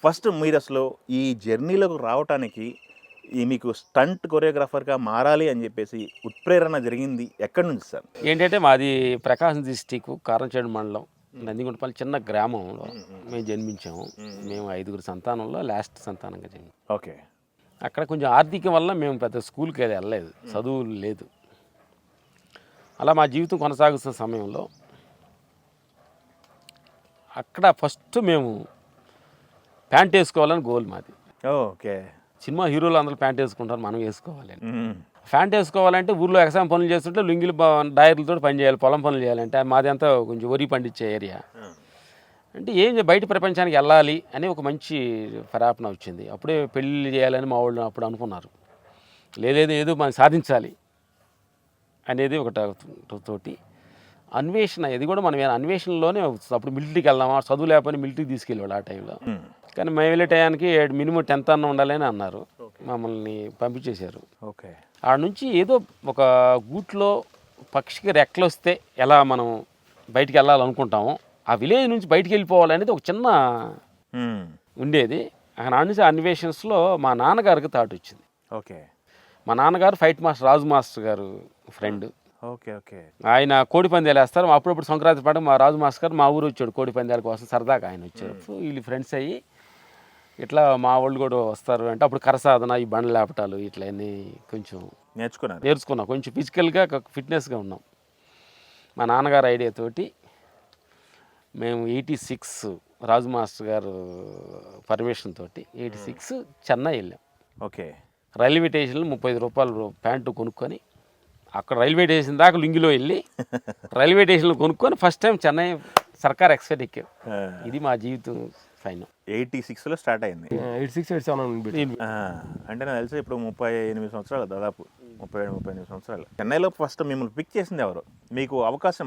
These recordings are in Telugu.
ఫస్ట్ మీరు అసలు ఈ జర్నీలోకి రావటానికి మీకు స్టంట్ కొరియోగ్రాఫర్గా మారాలి అని చెప్పేసి ఉత్ప్రేరణ జరిగింది ఎక్కడి నుంచి సార్? ఏంటంటే మాది ప్రకాశం డిస్టిక్ కారంచేడు మండలం నందిగుంటపల్లి చిన్న గ్రామంలో మేము జన్మించాము. మేము 5 సంతానంలో లాస్ట్ సంతానంగా జన్మి. ఓకే. అక్కడ కొంచెం ఆర్థికం వల్ల మేము పెద్ద స్కూల్కి అది వెళ్ళలేదు, చదువు లేదు. అలా మా జీవితం కొనసాగుతున్న సమయంలో అక్కడ ఫస్ట్ మేము ప్యాంట్ వేసుకోవాలని గోల్ మాది. ఓకే. సినిమా హీరోలు అందరూ ప్యాంట్ వేసుకుంటారు, మనం వేసుకోవాలి. ప్యాంట్ వేసుకోవాలంటే ఊర్లో ఎగసాయం పనులు చేస్తుంటే లుంగిలు డైర్లతో పని చేయాలి, పొలం పనులు చేయాలంటే మాది అంతా కొంచెం వరి పండించే ఏరియా. అంటే ఏం బయట ప్రపంచానికి వెళ్ళాలి అని ఒక మంచి ఫరాపన వచ్చింది. అప్పుడే పెళ్ళి చేయాలని మా వాళ్ళు అప్పుడు అనుకున్నారు. లేదేదో ఏదో మనం సాధించాలి అనేది ఒకటి తోటి అన్వేషణ. ఇది కూడా మనం అన్వేషణలోనే అప్పుడు మిలిటరీకి వెళ్దామా, చదువు లేకపోయినా మిలిటరీకి తీసుకెళ్ళేవాళ్ళు ఆ టైంలో. కానీ మేము వెళ్ళే టయానికి మినిమం 10th అన్న ఉండాలని అన్నారు, మమ్మల్ని పంపించేశారు. ఓకే. ఆడ నుంచి ఏదో ఒక గూట్లో పక్షికి రెక్కలు వస్తే ఎలా మనం బయటికి వెళ్ళాలనుకుంటామో ఆ విలేజ్ నుంచి బయటికి వెళ్ళిపోవాలనేది ఒక చిన్న ఉండేది. అక్కడ నుంచి అన్వేషన్స్లో మా నాన్నగారికి థాట్ వచ్చింది. ఓకే. మా నాన్నగారు ఫైట్ మాస్టర్ రాజు మాస్టర్ గారు ఫ్రెండ్. ఓకే. ఓకే. ఆయన కోడి పందాలు వేస్తారు. అప్పుడప్పుడు సంక్రాంతి పాట మా రాజు మాస్టర్ గారు మా ఊరు వచ్చాడు కోడి పందాల కోసం, సరదాగా ఆయన వచ్చారు. వీళ్ళు ఫ్రెండ్స్ అయ్యి ఇట్లా మా వాళ్ళు కూడా వస్తారు అంటే అప్పుడు కరసాధన, ఈ బండ్లు లేపటాలు ఇట్లా అన్నీ కొంచెం నేర్చుకున్నాం. కొంచెం ఫిజికల్గా ఫిట్నెస్గా ఉన్నాం. మా నాన్నగారు ఐడియాతోటి మేము 86 రాజు మాస్టర్ గారు పర్మిషన్ తోటి 86 చెన్నై వెళ్ళాం. ఓకే. రైల్వే స్టేషన్లో 35 రూపాయలు ప్యాంటు కొనుక్కొని అక్కడ రైల్వే స్టేషన్ దాకా లుంగిలో వెళ్ళి రైల్వే స్టేషన్లో కొనుక్కొని ఫస్ట్ టైం చెన్నై సర్కార్ ఎక్స్ప్రెస్ ఎక్కాం. ఇది మా జీవితం ఫైనల్. 86లో స్టార్ట్ అయింది. 86, 87 అంటే నాకు తెలిసి ఇప్పుడు 38 సంవత్సరాలు, దాదాపు 37-38 సంవత్సరాలు. చెన్నైలో ఫస్ట్ మిమ్మల్ని పిక్ చేసింది ఎవరు? మీకు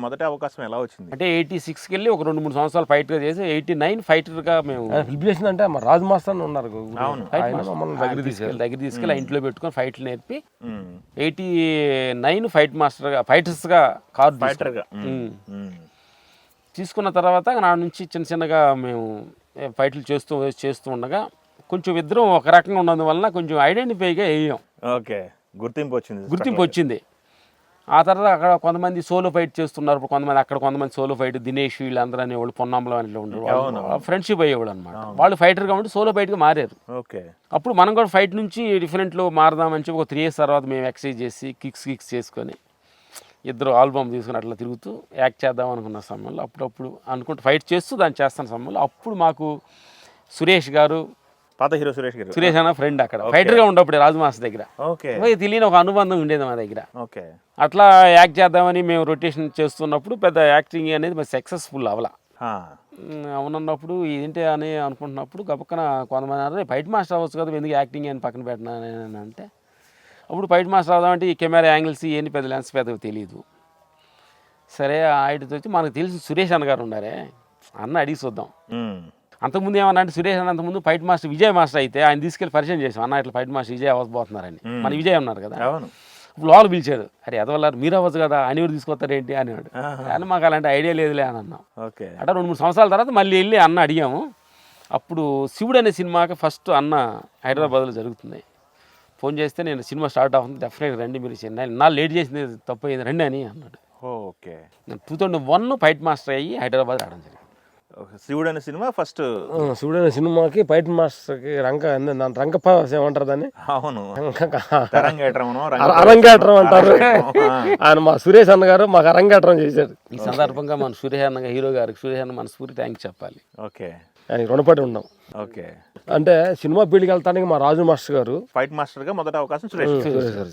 మొదటి అవకాశం ఎలా వచ్చింది? అంటే 86కి వెళ్ళి ఒక 2-3 సంవత్సరాలు ఫైటర్గా చేసి 89 ఫైటర్గా మేము ఫిలిపినేషన్ అంటే మా రాజు మాస్టర్ ఉన్నారు. దగ్గర తీసుకెళ్ళి ఇంట్లో పెట్టుకొని ఫైట్లు నేర్పి 89 ఫైట్ మాస్టర్గా ఫైటర్స్గా ఫైటర్గా తీసుకున్న తర్వాత నా నుంచి చిన్నగా మేము ఫైట్లు చేస్తూ ఉండగా కొంచెం ఇద్దరం ఒక రకంగా ఉన్నందువలన కొంచెం ఐడెంటిఫైగా వేయం. ఓకే. గుర్తింపు వచ్చింది. ఆ తర్వాత అక్కడ కొంతమంది సోలో ఫైట్ చేస్తున్నారు, కొంతమంది సోలో ఫైట్ దినేష్ వీళ్ళందరూ అనేవాళ్ళు, పొన్నాంలో అని ఉండరు, ఫ్రెండ్షిప్ అయ్యేవాళ్ళు అనమాట. వాళ్ళు ఫైటర్గా ఉండి సోలో ఫైట్గా మారారు. ఓకే. అప్పుడు మనం కూడా ఫైట్ నుంచి డిఫరెంట్లో మారదామని చెప్పి ఒక 3 years తర్వాత మేము ఎక్సర్సైజ్ చేసి కిక్స్ చేసుకొని ఇద్దరు ఆల్బమ్ తీసుకుని అట్లా తిరుగుతూ యాక్ట్ చేద్దాం అనుకున్న సమయంలో అప్పుడప్పుడు అనుకుంటూ ఫైట్ చేస్తూ దాన్ని చేస్తున్న సమయంలో అప్పుడు మాకు సురేష్ గారు, పాత హీరో సురేష్ అన్న ఫ్రెండ్ అక్కడ ఫైటర్గా ఉండేప్పుడు రాజు మాస్టర్ దగ్గర. ఓకే. తెలియని ఒక అనుబంధం ఉండేది మా దగ్గర. ఓకే. అట్లా యాక్ట్ చేద్దామని మేము రొటేషన్ చేస్తున్నప్పుడు పెద్ద యాక్టింగ్ అనేది మరి సక్సెస్ఫుల్ అవలా. అవునన్నప్పుడు ఏంటి అని అనుకుంటున్నప్పుడు గబక్కన కొంతమంది ఫైట్ మాస్టర్ అవ్వచ్చు కదా, ఎందుకు యాక్టింగ్ అని పక్కన పెట్టినా అంటే అప్పుడు ఫైట్ మాస్టర్ అవుదామంటే ఈ కెమెరా యాంగిల్స్ ఏంటి పెద్ద లెన్స్ పెద్దగా తెలియదు. సరే ఆయనతో వచ్చి మనకు తెలిసి సురేష్ అన్న గారు ఉన్నారే, అన్న అడిగి చూద్దాం. అంతకుముందు ఏమన్నా అంటే సురేష్ అన్న అంతకుముందు ఫైట్ మాస్టర్ విజయ్ మాస్టర్ అయితే ఆయన తీసుకెళ్ళి పరిచయం చేసాం. అన్న ఇట్లా ఫైట్ మాస్టర్ విజయ్ అవ్వబోతున్నారని. మన విజయ్ ఉన్నారు కదా, ఇప్పుడు లోపల పిలిచాడు. అరే ఎదవల్లారు మీరు అవ్వచ్చు కదా, అని ఎవరు తీసుకొస్తారేంటి అన్నాడు. కానీ మాకు అలాంటి ఐడియా లేదులే అని అన్నాం. అంటే 2-3 సంవత్సరాల తర్వాత మళ్ళీ వెళ్ళి అన్న అడిగాము. అప్పుడు శివుడు అనే సినిమాకి ఫస్ట్ అన్న హైదరాబాద్లో జరుగుతుంది. ఫోన్ చేస్తే నేను సినిమా స్టార్ట్ అవుతుంది, డెఫినెట్గా రండి, మీరు నా లేట్ చేసింది తప్పు అయింది రండి అని అన్నాడు. ఓకే. 2001 ఫైట్ మాస్టర్ అయ్యి హైదరాబాద్ రావడం జరిగింది. శివుడు అనే సినిమా ఫస్ట్. శివుడు అనే సినిమాకి ఫైట్ మాస్టర్కి రంగపాస్ ఏమంటారు దాన్ని? అవును, అరంగేట్రం అంటారు. ఆయన మా సురేష్ అన్న గారు మాకు అరంగేట్రం చేశారు. ఈ సందర్భంగా మన సురేష్ అన్న హీరో గారికి సురేష్ అన్న మన స్ఫూర్తి థ్యాంక్స్ చెప్పాలి. ఓకే. ఆయన రుణపడి ఉన్నాం. ఓకే. అంటే సినిమా ఫీల్డ్కి వెళ్తానికి మా రాజు మాస్టర్ గారు ఫైట్ మాస్టర్గా మొదటి అవకాశం సురేష్ గారు.